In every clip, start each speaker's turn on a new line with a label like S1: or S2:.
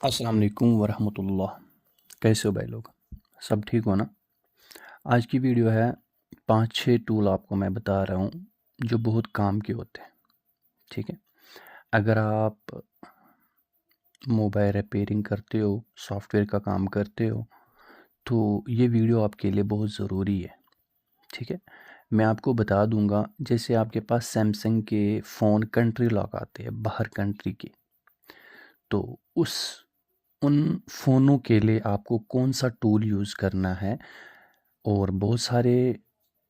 S1: अस्सलाम वालेकुम वरहमतुल्लाह। कैसे हो भाई लोग? सब ठीक हो ना? आज की वीडियो है 5-6 टूल आपको मैं बता रहा हूँ जो बहुत काम के होते हैं। ठीक है, अगर आप मोबाइल रिपेयरिंग करते हो, सॉफ्टवेयर का काम करते हो, तो ये वीडियो आपके लिए बहुत ज़रूरी है। ठीक है, मैं आपको बता दूंगा। जैसे आपके पास सैमसंग के फ़ोन कंट्री लॉक आते हैं बाहर कंट्री के, तो उन फ़ोनों के लिए आपको कौन सा टूल यूज़ करना है। और बहुत सारे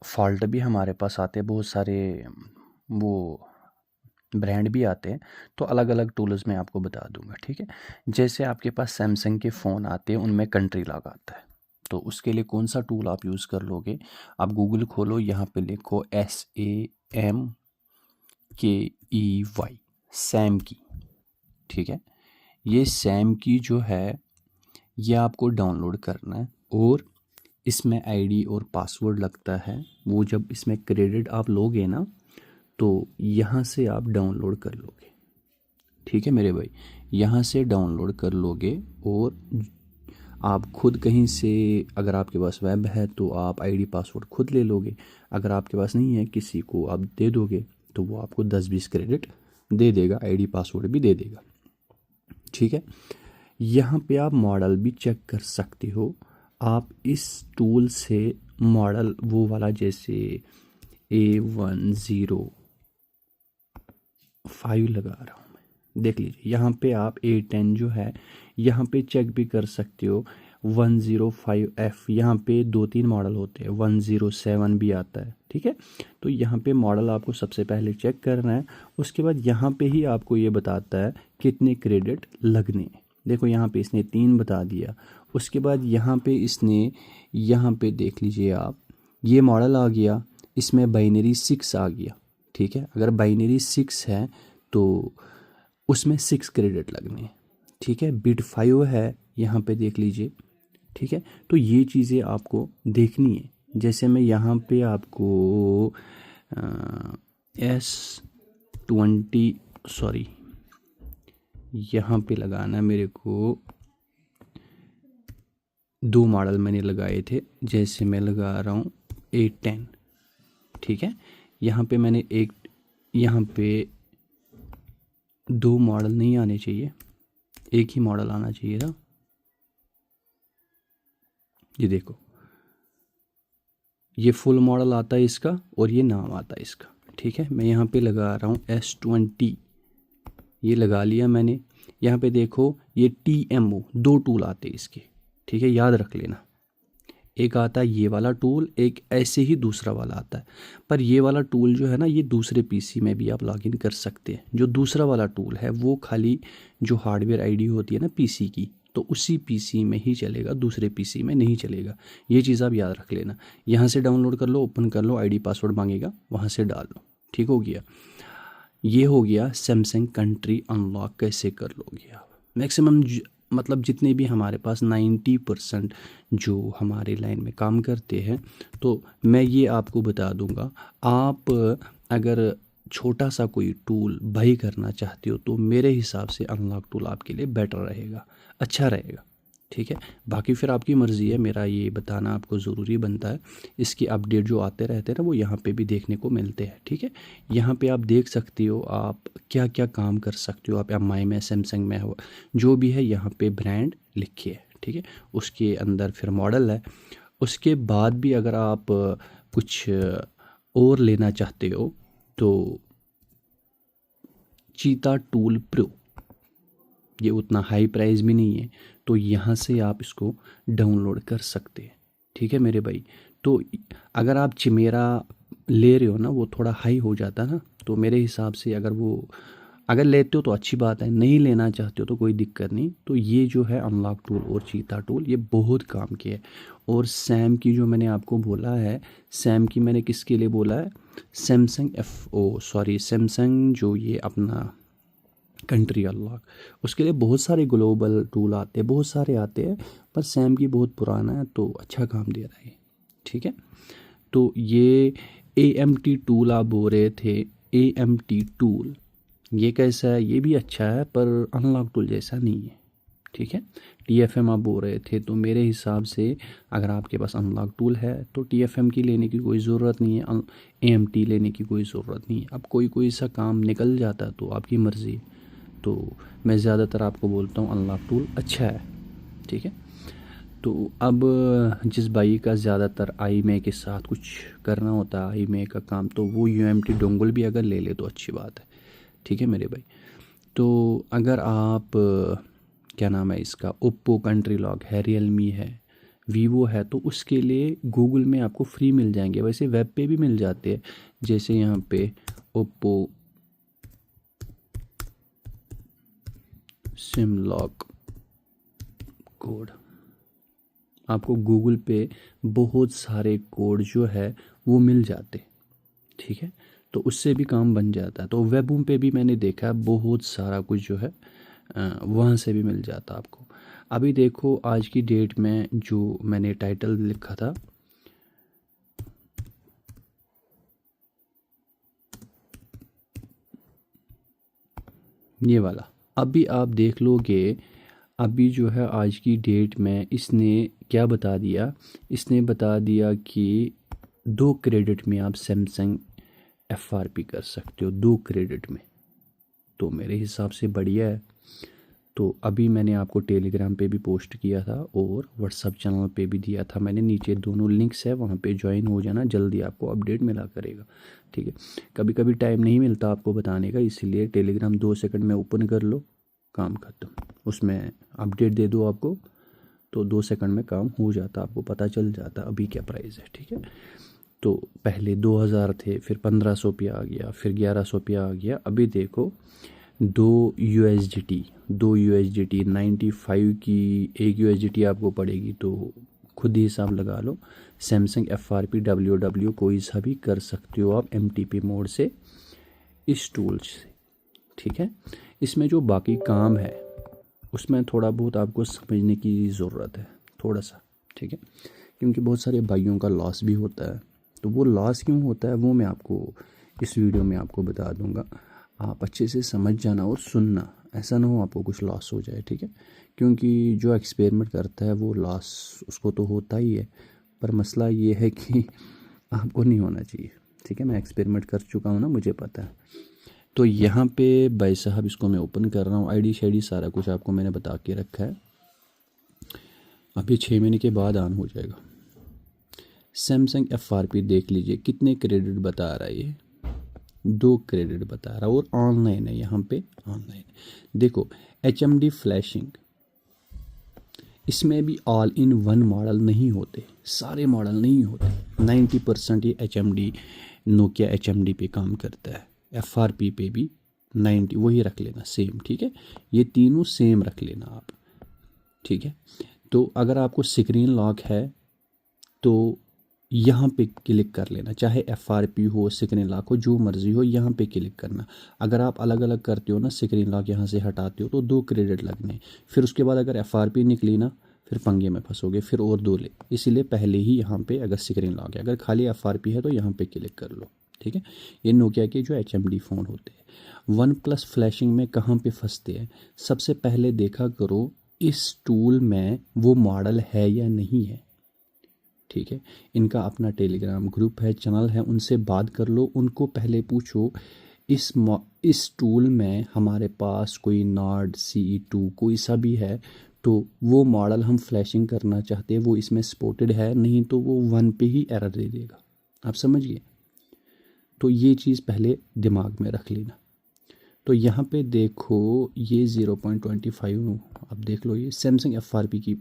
S1: फ़ॉल्ट भी हमारे पास आते हैं, बहुत सारे वो ब्रांड भी आते हैं, तो अलग अलग टूल्स मैं आपको बता दूंगा। ठीक है, जैसे आपके पास सैमसंग के फ़ोन आते हैं, उनमें कंट्री लॉक आता है, तो उसके लिए कौन सा टूल आप यूज़ कर लोगे? आप गूगल खोलो, यहाँ पे लिखो SAMKEY, सैम की। ठीक है, ये सैम की जो है ये आपको डाउनलोड करना है, और इसमें आईडी और पासवर्ड लगता है। वो जब इसमें क्रेडिट आप लोगे ना, तो यहाँ से आप डाउनलोड कर लोगे। ठीक है मेरे भाई, यहाँ से डाउनलोड कर लोगे, और आप खुद कहीं से, अगर आपके पास वेब है तो आप आईडी पासवर्ड खुद ले लोगे। अगर आपके पास नहीं है, किसी को आप दे दोगे, तो वो आपको 10-20 क्रेडिट दे देगा, आईडी पासवर्ड भी दे देगा। ठीक है, यहाँ पे आप मॉडल भी चेक कर सकते हो। आप इस टूल से मॉडल वो वाला, जैसे A10 लगा रहा हूँ मैं, देख लीजिए। यहाँ पे आप A10 जो है, यहाँ पे चेक भी कर सकते हो। 105F, यहाँ पे 2-3 मॉडल होते हैं, 107 भी आता है। ठीक है, तो यहाँ पे मॉडल आपको सबसे पहले चेक करना है। उसके बाद यहाँ पे ही आपको ये बताता है कितने क्रेडिट लगने हैं। देखो यहाँ पे इसने 3 बता दिया। उसके बाद यहाँ पे इसने, यहाँ पे देख लीजिए आप, ये मॉडल आ गया, इसमें बाइनरी 6 आ गया। ठीक है, अगर बाइनरी 6 है तो उसमें 6 क्रेडिट लगने हैं। ठीक है, बिट 5 है, यहाँ पे देख लीजिए। ठीक है, तो ये चीज़ें आपको देखनी है। जैसे मैं यहाँ पे आपको S20 सॉरी, यहाँ पे लगाना है मेरे को। 2 मॉडल मैंने लगाए थे, जैसे मैं लगा रहा हूँ A10। ठीक है, यहाँ पे मैंने यहाँ पे 2 मॉडल नहीं आने चाहिए, एक ही मॉडल आना चाहिए था। ये देखो, ये फुल मॉडल आता है इसका, और ये नाम आता है इसका। ठीक है, मैं यहाँ पे लगा रहा हूँ S20, ये लगा लिया मैंने। यहाँ पे देखो, ये TMO 2 टूल आते हैं इसके। ठीक है, याद रख लेना। एक आता है ये वाला टूल, एक ऐसे ही दूसरा वाला आता है। पर ये वाला टूल जो है ना, ये दूसरे पीसी में भी आप लॉगिन कर सकते हैं। जो दूसरा वाला टूल है वो खाली जो हार्डवेयर आईडी होती है ना पीसी की, तो उसी पीसी में ही चलेगा, दूसरे पीसी में नहीं चलेगा। ये चीज़ आप याद रख लेना। यहाँ से डाउनलोड कर लो, ओपन कर लो, आईडी पासवर्ड मांगेगा, वहाँ से डाल लो। ठीक हो गया, ये हो गया सैमसंग कंट्री अनलॉक कैसे कर लोगे आप। मैक्सिमम मतलब जितने भी हमारे पास 90% जो हमारे लाइन में काम करते हैं, तो मैं ये आपको बता दूंगा। आप अगर छोटा सा कोई टूल बाई करना चाहते हो, तो मेरे हिसाब से अनलॉक टूल आपके लिए बेटर रहेगा, अच्छा रहेगा। ठीक है, बाकी फिर आपकी मर्ज़ी है, मेरा ये बताना आपको ज़रूरी बनता है। इसकी अपडेट जो आते रहते हैं ना, वो यहाँ पे भी देखने को मिलते हैं। ठीक है, यहाँ पे आप देख सकते हो आप क्या क्या काम कर सकते हो। आप MI में, सैमसंग में हो, जो भी है, यहाँ पे ब्रांड लिखिए। ठीक है, उसके अंदर फिर मॉडल है। उसके बाद भी अगर आप कुछ और लेना चाहते हो, तो चीता टूल प्रो, ये उतना हाई प्राइस भी नहीं है, तो यहाँ से आप इसको डाउनलोड कर सकते हैं। ठीक है मेरे भाई, तो अगर आप चिमेरा ले रहे हो ना, वो थोड़ा हाई हो जाता है ना, तो मेरे हिसाब से अगर लेते हो तो अच्छी बात है, नहीं लेना चाहते हो तो कोई दिक्कत नहीं। तो ये जो है अनलॉक टूल और चीता टूल, ये बहुत काम के है। और सैम की जो मैंने आपको बोला है, सैम की मैंने किसके लिए बोला है, सैमसंग जो ये अपना कंट्री अनलॉक, उसके लिए बहुत सारे ग्लोबल टूल आते हैं, बहुत सारे आते हैं, पर सैम की बहुत पुराना है, तो अच्छा काम दे रहा है। ठीक है, तो ये AMT टूल आप बोल रहे थे, AMT टूल ये कैसा है? ये भी अच्छा है, पर अनलॉक टूल जैसा नहीं है। ठीक है। TFM आप बोल रहे थे, तो मेरे हिसाब से अगर आपके पास अनलॉक टूल है तो TFM की लेने की कोई ज़रूरत नहीं है, AMT लेने की कोई ज़रूरत नहीं है। अब कोई कोई सा काम निकल जाता है तो आपकी मर्ज़ी। तो मैं ज़्यादातर आपको बोलता हूँ अनलॉक टूल अच्छा है, ठीक है। तो अब जिस भाई का ज़्यादातर IMEI के साथ कुछ करना होता है, IMEI का काम, तो वो UMT डोंगल भी अगर ले ले तो अच्छी बात है, ठीक है मेरे भाई। तो अगर आप क्या नाम है इसका, ओप्पो कंट्री लॉक है, रियलमी है, वीवो है, तो उसके लिए गूगल में आपको फ्री मिल जाएंगे। वैसे वेब पे भी मिल जाते हैं, जैसे यहाँ पे ओप्पो सिम लॉक कोड, आपको गूगल पे बहुत सारे कोड जो है वो मिल जाते, ठीक है। तो उससे भी काम बन जाता है। तो वेबूम पे भी मैंने देखा है बहुत सारा कुछ जो है वहाँ से भी मिल जाता आपको। अभी देखो आज की डेट में जो मैंने टाइटल लिखा था, ये वाला, अभी आप देख लोगे, अभी जो है आज की डेट में इसने क्या बता दिया, इसने बता दिया कि 2 क्रेडिट में आप सैमसंग FRP कर सकते हो, 2 क्रेडिट में। तो मेरे हिसाब से बढ़िया है। तो अभी मैंने आपको टेलीग्राम पे भी पोस्ट किया था और व्हाट्सअप चैनल पे भी दिया था मैंने, नीचे दोनों लिंक्स है, वहाँ पे ज्वाइन हो जाना, जल्दी आपको अपडेट मिला करेगा, ठीक है। कभी कभी टाइम नहीं मिलता आपको बताने का, इसीलिए टेलीग्राम 2 सेकंड में ओपन कर लो, काम खत्म, उसमें अपडेट दे दो आपको, तो 2 सेकंड में काम हो जाता, आपको पता चल जाता अभी क्या प्राइस है, ठीक है। तो पहले 2000 थे, फिर 1500 पे आ गया, फिर 1100 पे आ गया, अभी देखो 2 USDT 95 की 1 USDT आपको पड़ेगी, तो खुद ही हिसाब लगा लो। सैमसंग FRP WW कोई सा भी कर सकते हो आप MTP मोड से इस टूल से, ठीक है। इसमें जो बाकी काम है उसमें थोड़ा बहुत आपको समझने की ज़रूरत है, थोड़ा सा, ठीक है, क्योंकि बहुत सारे भाइयों का लॉस भी होता है। तो वो लॉस क्यों होता है वो मैं आपको इस वीडियो में आपको बता दूंगा। आप अच्छे से समझ जाना और सुनना, ऐसा ना हो आपको कुछ लॉस हो जाए, ठीक है। क्योंकि जो एक्सपेरिमेंट करता है वो लॉस उसको तो होता ही है, पर मसला ये है कि आपको नहीं होना चाहिए, ठीक है। मैं एक्सपेरिमेंट कर चुका हूँ ना, मुझे पता है। तो यहाँ पे भाई साहब इसको मैं ओपन कर रहा हूँ, ID शाइडी सारा कुछ आपको मैंने बता के रखा है। अभी 6 महीने के बाद ऑन हो जाएगा। सैमसंग FRP देख लीजिए कितने क्रेडिट बता रहा है, ये 2 क्रेडिट बता रहा है, और ऑनलाइन है, यहाँ पे ऑनलाइन देखो। HMD फ्लैशिंग, इसमें भी ऑल इन वन मॉडल नहीं होते, सारे मॉडल नहीं होते, 90% ये HMD नोकिया HMD पे काम करता है। FRP पे भी 90 वही रख लेना सेम, ठीक है। ये तीनों सेम रख लेना आप, ठीक है। तो अगर आपको स्क्रीन लॉक है तो यहाँ पे क्लिक कर लेना, चाहे FRP हो स्क्रीन लॉक हो जो मर्ज़ी हो, यहाँ पे क्लिक करना। अगर आप अलग अलग करते हो ना, स्क्रीन लॉक यहाँ से हटाते हो तो 2 क्रेडिट लगने, फिर उसके बाद अगर FRP निकली ना फिर पंगे में फंसोगे, फिर और 2 ले, इसीलिए पहले ही यहाँ पे अगर स्क्रीन लॉक है, अगर खाली FRP है तो यहाँ पे क्लिक कर लो, ठीक है। ये नोकिया के जो HMD फ़ोन होते हैं। OnePlus फ्लैशिंग में कहाँ पे फंसते हैं, सबसे पहले देखा करो इस टूल में वो मॉडल है या नहीं है, ठीक है। इनका अपना टेलीग्राम ग्रुप है, चैनल है, उनसे बात कर लो, उनको पहले पूछो इस टूल में हमारे पास कोई नॉर्ड CE2 कोई सा भी है तो वो मॉडल हम फ्लैशिंग करना चाहते हैं वो इसमें सपोर्टेड है, नहीं तो वो 1 पे ही एरर दे देगा, आप समझ गए। तो ये चीज़ पहले दिमाग में रख लेना। तो यहाँ पे देखो ये 0.25 अब देख लो, ये सैमसंग FRP की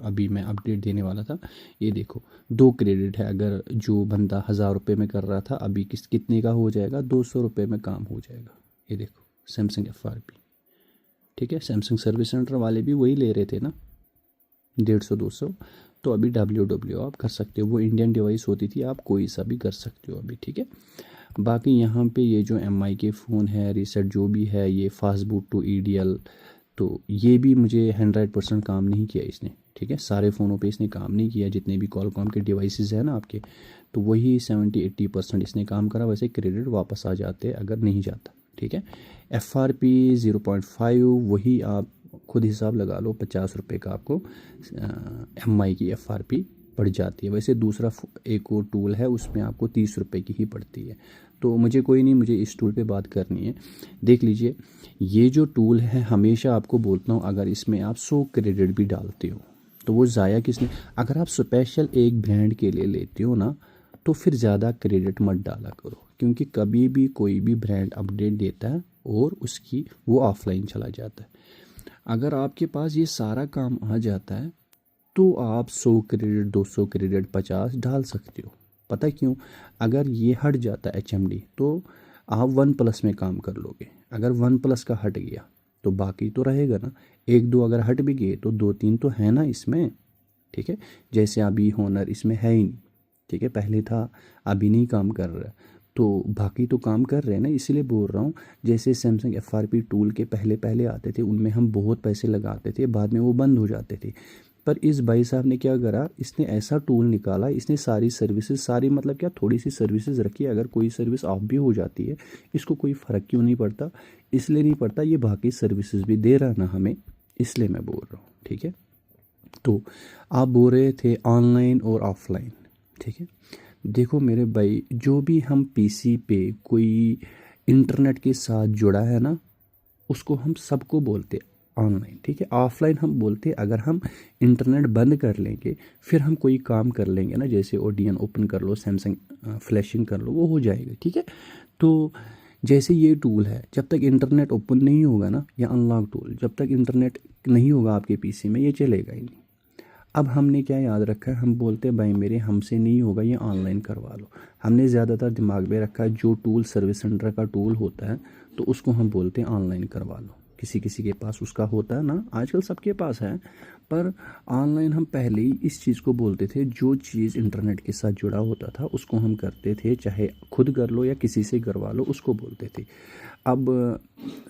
S1: अभी मैं अपडेट देने वाला था। ये देखो 2 क्रेडिट है, अगर जो बंदा 1000 रुपये में कर रहा था अभी कितने का हो जाएगा, 200 रुपये में काम हो जाएगा। ये देखो सैमसंग FRP, ठीक है। सैमसंग सर्विस सेंटर वाले भी वही ले रहे थे ना, 150-200, तो अभी WW आप कर सकते हो, वो इंडियन डिवाइस होती थी, आप कोई सा भी कर सकते हो अभी, ठीक है। बाकी यहाँ पे ये जो MI के फ़ोन है रीसेट जो भी है, ये फास्ट बूट टू EDL, तो ये भी मुझे 100% काम नहीं किया इसने, ठीक है। सारे फ़ोनों पे इसने काम नहीं किया, जितने भी कॉलकॉम के डिवाइसेस हैं ना आपके, तो वही 70-80% इसने काम करा। वैसे क्रेडिट वापस आ जाते अगर नहीं जाता, ठीक है। FRP 0.5 वही आप खुद हिसाब लगा लो, 50 रुपये का आपको MI की FRP पड़ जाती है। वैसे दूसरा एक और टूल है, उसमें आपको 30 रुपये की ही पड़ती है। तो मुझे कोई नहीं, मुझे इस टूल पे बात करनी है। देख लीजिए, ये जो टूल है, हमेशा आपको बोलता हूँ, अगर इसमें आप 100 क्रेडिट भी डालते हो तो वो ज़ाया किसने, अगर आप स्पेशल एक ब्रांड के लिए लेते हो ना, तो फिर ज़्यादा क्रेडिट मत डाला करो, क्योंकि कभी भी कोई भी ब्रांड अपडेट देता है और उसकी वो ऑफलाइन चला जाता है। अगर आपके पास ये सारा काम आ जाता है तो आप 100 क्रेडिट, 200 क्रेडिट, 50 डाल सकते हो। पता क्यों? अगर ये हट जाता है HMD तो आप OnePlus में काम कर लोगे। अगर OnePlus का हट गया तो बाकी तो रहेगा ना। एक दो अगर हट भी गए तो 2-3 तो है ना इसमें, ठीक है। जैसे अभी होनर इसमें है ही नहीं, ठीक है, पहले था, अभी नहीं काम कर रहा, तो बाकी तो काम कर रहे हैं ना। इसलिए बोल रहा हूँ, जैसे सैमसंग FRP टूल के पहले पहले आते थे, उनमें हम बहुत पैसे लगाते थे, बाद में वो बंद हो जाते थे। पर इस भाई साहब ने क्या करा, इसने ऐसा टूल निकाला, इसने सारी सर्विसेज, सारी मतलब क्या, थोड़ी सी सर्विसेज रखी। अगर कोई सर्विस ऑफ भी हो जाती है, इसको कोई फ़र्क क्यों नहीं पड़ता? इसलिए नहीं पड़ता, ये बाकी सर्विसेज भी दे रहा ना हमें, इसलिए मैं बोल रहा हूँ, ठीक है। तो आप बोल रहे थे ऑनलाइन और ऑफलाइन, ठीक है। देखो मेरे भाई, जो भी हम PC पे कोई इंटरनेट के साथ जुड़ा है ना, उसको हम सबको बोलते ऑनलाइन, ठीक है। ऑफलाइन हम बोलते अगर हम इंटरनेट बंद कर लेंगे, फिर हम कोई काम कर लेंगे ना, जैसे ODN ओपन कर लो, सैमसंग फ्लैशिंग कर लो, वो हो जाएगा, ठीक है। तो जैसे ये टूल है, जब तक इंटरनेट ओपन नहीं होगा ना, या अनलॉक टूल, जब तक इंटरनेट नहीं होगा आपके PC में, ये चलेगा ही नहीं। अब हमने क्या याद रखा है, हम बोलते हैं भाई मेरे हमसे नहीं होगा, ये ऑनलाइन करवा लो। हमने ज़्यादातर दिमाग में रखा है जो टूल सर्विस सेंटर का टूल होता है, तो उसको हम बोलते हैं ऑनलाइन करवा लो। किसी किसी के पास उसका होता है ना, आजकल सबके पास है। पर ऑनलाइन हम पहले ही इस चीज़ को बोलते थे, जो चीज़ इंटरनेट के साथ जुड़ा होता था उसको हम करते थे, चाहे खुद कर लो या किसी से करवा लो, उसको बोलते थे। अब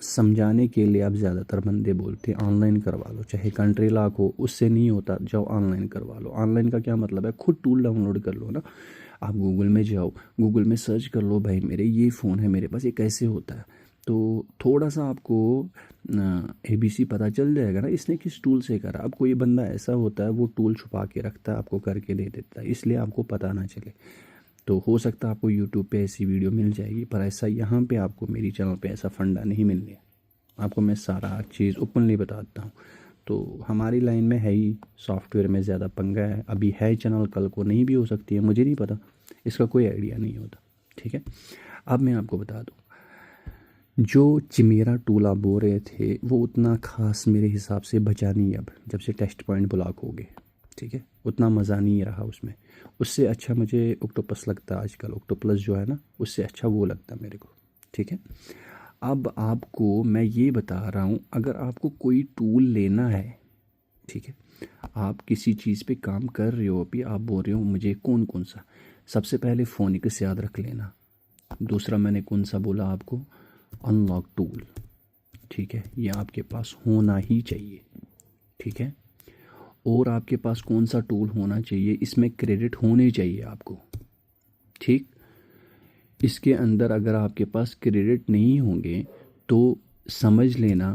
S1: समझाने के लिए अब ज़्यादातर बंदे बोलते हैं ऑनलाइन करवा लो, चाहे कंट्री लॉक हो, उससे नहीं होता, जाओ ऑनलाइन करवा लो। ऑनलाइन का क्या मतलब है, खुद टूल डाउनलोड कर लो ना। आप गूगल में जाओ, गूगल में सर्च कर लो, भाई मेरे ये फ़ोन है मेरे पास, ये कैसे होता है, तो थोड़ा सा आपको ABC पता चल जाएगा ना, इसने किस टूल से करा। अब कोई बंदा ऐसा होता है, वो टूल छुपा के रखता है, आपको करके दे देता है, इसलिए आपको पता ना चले। तो हो सकता है आपको यूट्यूब पे ऐसी वीडियो मिल जाएगी, पर ऐसा यहाँ पे आपको मेरी चैनल पे ऐसा फंडा नहीं मिलने। आपको मैं सारा चीज़ ओपनली बताता हूँ। तो हमारी लाइन में है ही, सॉफ्टवेयर में ज़्यादा पंगा है। अभी है चैनल, कल को नहीं भी हो सकती है, मुझे नहीं पता, इसका कोई आइडिया नहीं होता, ठीक है। अब मैं आपको बता दूँ, जो चिमेरा टूल आप बोल रहे थे, वो उतना ख़ास मेरे हिसाब से बचा नहीं अब, जब से टेस्ट पॉइंट ब्लॉक हो गए, ठीक है। उतना मज़ा नहीं रहा उसमें। उससे अच्छा मुझे ऑक्टोपस लगता है आजकल, ऑक्टोप्लस जो है ना, उससे अच्छा वो लगता है मेरे को, ठीक है। अब आपको मैं ये बता रहा हूँ, अगर आपको कोई टूल लेना है, ठीक है, आप किसी चीज़ पे काम कर रहे हो, अभी आप बोल रहे हो मुझे कौन कौन सा, सबसे पहले फोनिक्स याद रख लेना। दूसरा मैंने कौन सा बोला आपको, अनलॉक टूल, ठीक है, ये आपके पास होना ही चाहिए, ठीक है। और आपके पास कौन सा टूल होना चाहिए, इसमें क्रेडिट होने चाहिए आपको, ठीक। इसके अंदर अगर आपके पास क्रेडिट नहीं होंगे तो समझ लेना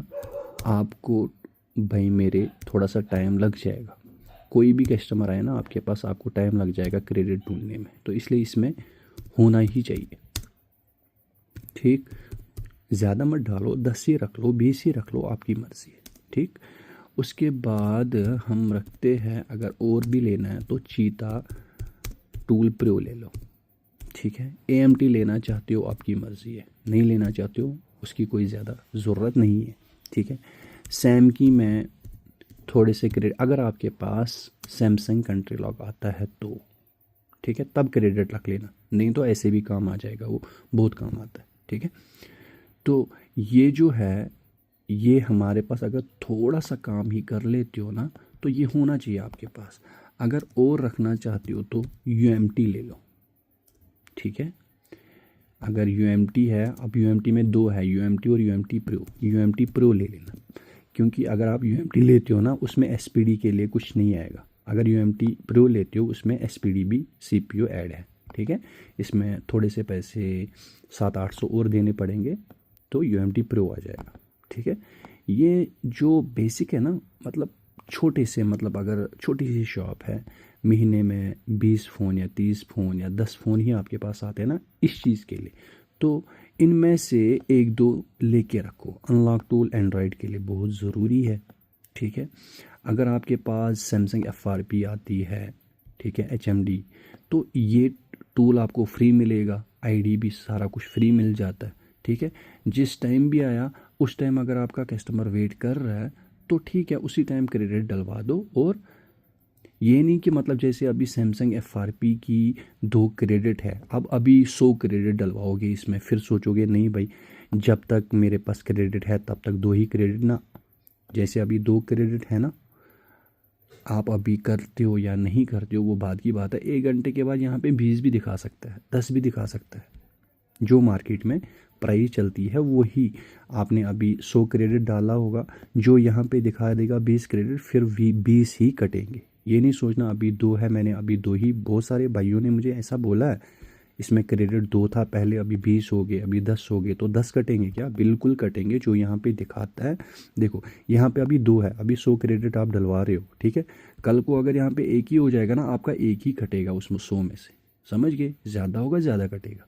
S1: आपको, भाई मेरे थोड़ा सा टाइम लग जाएगा। कोई भी कस्टमर आए ना आपके पास, आपको टाइम लग जाएगा क्रेडिट ढूंढने में, तो इसलिए इसमें होना ही चाहिए, ठीक। ज़्यादा मत डालो, 10 ही रख लो, 20 ही रख लो, आपकी मर्ज़ी है, ठीक। उसके बाद हम रखते हैं, अगर और भी लेना है तो चीता टूल प्रो ले लो, ठीक है। AMT लेना चाहते हो आपकी मर्ज़ी है, नहीं लेना चाहते हो उसकी कोई ज़्यादा ज़रूरत नहीं है, ठीक है। सैम की मैं थोड़े से क्रेडिट, अगर आपके पास सैमसंग कंट्री लॉक आता है तो ठीक है, तब क्रेडिट रख लेना, नहीं तो ऐसे भी काम आ जाएगा, वो बहुत काम आता है, ठीक है। तो ये जो है, ये हमारे पास अगर थोड़ा सा काम ही कर लेते हो ना, तो ये होना चाहिए आपके पास। अगर और रखना चाहते हो तो UMT ले लो, ठीक है। अगर UMT है, अब UMT में दो है, UMT और UMT प्रो, UMT प्रो ले लेना, क्योंकि अगर आप UMT लेते हो ना, उसमें SPD के लिए कुछ नहीं आएगा। अगर UMT प्रो लेते हो, उसमें SPD भी CPU ऐड है, ठीक है। इसमें थोड़े से पैसे 700-800 और देने पड़ेंगे तो UMT प्रो आ जाएगा, ठीक है। ये जो बेसिक है ना, मतलब छोटे से, मतलब अगर छोटी सी शॉप है, महीने में 20 फ़ोन या 30 फ़ोन या 10 फ़ोन ही आपके पास आते हैं ना इस चीज़ के लिए, तो इनमें से एक दो लेके रखो। अनलॉक टूल एंड्रॉयड के लिए बहुत ज़रूरी है, ठीक है। अगर आपके पास सैमसंग FRP आती है, ठीक है, HMD, तो ये टूल आपको फ्री मिलेगा, ID भी सारा कुछ फ्री मिल जाता है, ठीक है। जिस टाइम भी आया उस टाइम अगर आपका कस्टमर वेट कर रहा है तो ठीक है, उसी टाइम क्रेडिट डलवा दो। और ये नहीं कि मतलब जैसे अभी सैमसंग FRP की 2 क्रेडिट है, अब अभी 100 क्रेडिट डलवाओगे इसमें, फिर सोचोगे नहीं भाई जब तक मेरे पास क्रेडिट है तब तक 2 ही क्रेडिट ना। जैसे अभी 2 क्रेडिट है ना, आप अभी करते हो या नहीं करते हो वो बात की बात है। 1 घंटे के बाद यहाँ पे 20 भी दिखा सकता है, 10 भी दिखा सकता है। जो मार्केट में प्राइस चलती है वही आपने अभी 100 क्रेडिट डाला होगा, जो यहाँ पे दिखा देगा 20 क्रेडिट, फिर 20 ही कटेंगे। ये नहीं सोचना अभी 2 है, मैंने अभी 2 ही। बहुत सारे भाइयों ने मुझे ऐसा बोला है, इसमें क्रेडिट 2 था पहले, अभी 20 हो गए, अभी 10 हो गए, तो 10 कटेंगे क्या? बिल्कुल कटेंगे, जो यहाँ पे दिखाता है। देखो यहाँ पे अभी 2 है, अभी 100 क्रेडिट आप डलवा रहे हो, ठीक है। कल को अगर यहाँ पे 1 ही हो जाएगा ना, आपका 1 ही कटेगा उसमें 100 में से, समझ गए? ज़्यादा होगा ज़्यादा कटेगा।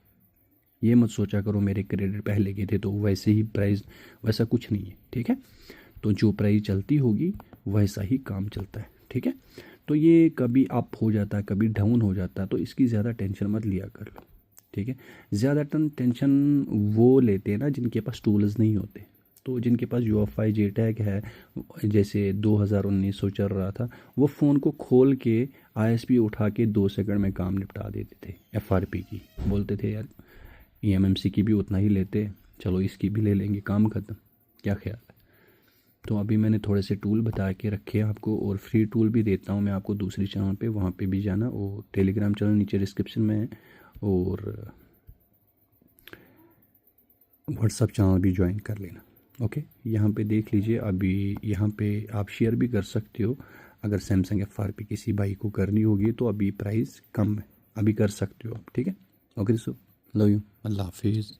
S1: ये मत सोचा करो मेरे क्रेडिट पहले के थे तो वैसे ही प्राइस, वैसा कुछ नहीं है, ठीक है। तो जो प्राइस चलती होगी वैसा ही काम चलता है, ठीक है। तो ये कभी अप हो जाता है, कभी डाउन हो जाता है, तो इसकी ज़्यादा टेंशन मत लिया कर लो, ठीक है। ज़्यादा टेंशन वो लेते हैं ना जिनके पास टूल्स नहीं होते। तो जिनके पास UFI JTAG है, जैसे 2019 चल रहा था, वो फ़ोन को खोल के ISP उठा के 2 सेकंड में काम निपटा देते थे। FRP की बोलते थे यार EMMC की भी उतना ही लेते, चलो इसकी भी ले लेंगे, काम ख़त्म। क्या ख्याल है? तो अभी मैंने थोड़े से टूल बता के रखे हैं आपको, और फ्री टूल भी देता हूँ मैं आपको दूसरी चैनल पे, वहाँ पे भी जाना। और टेलीग्राम चैनल नीचे डिस्क्रिप्शन में है, और व्हाट्सअप चैनल भी ज्वाइन कर लेना, ओके। यहाँ पे देख लीजिए, अभी यहाँ पे आप शेयर भी कर सकते हो। अगर सैमसंग FRP किसी भाई को करनी होगी तो अभी प्राइस कम है, अभी कर सकते हो आप, ठीक है। ओके दोस्तों, लव यू, अल्लाह हाफिज़।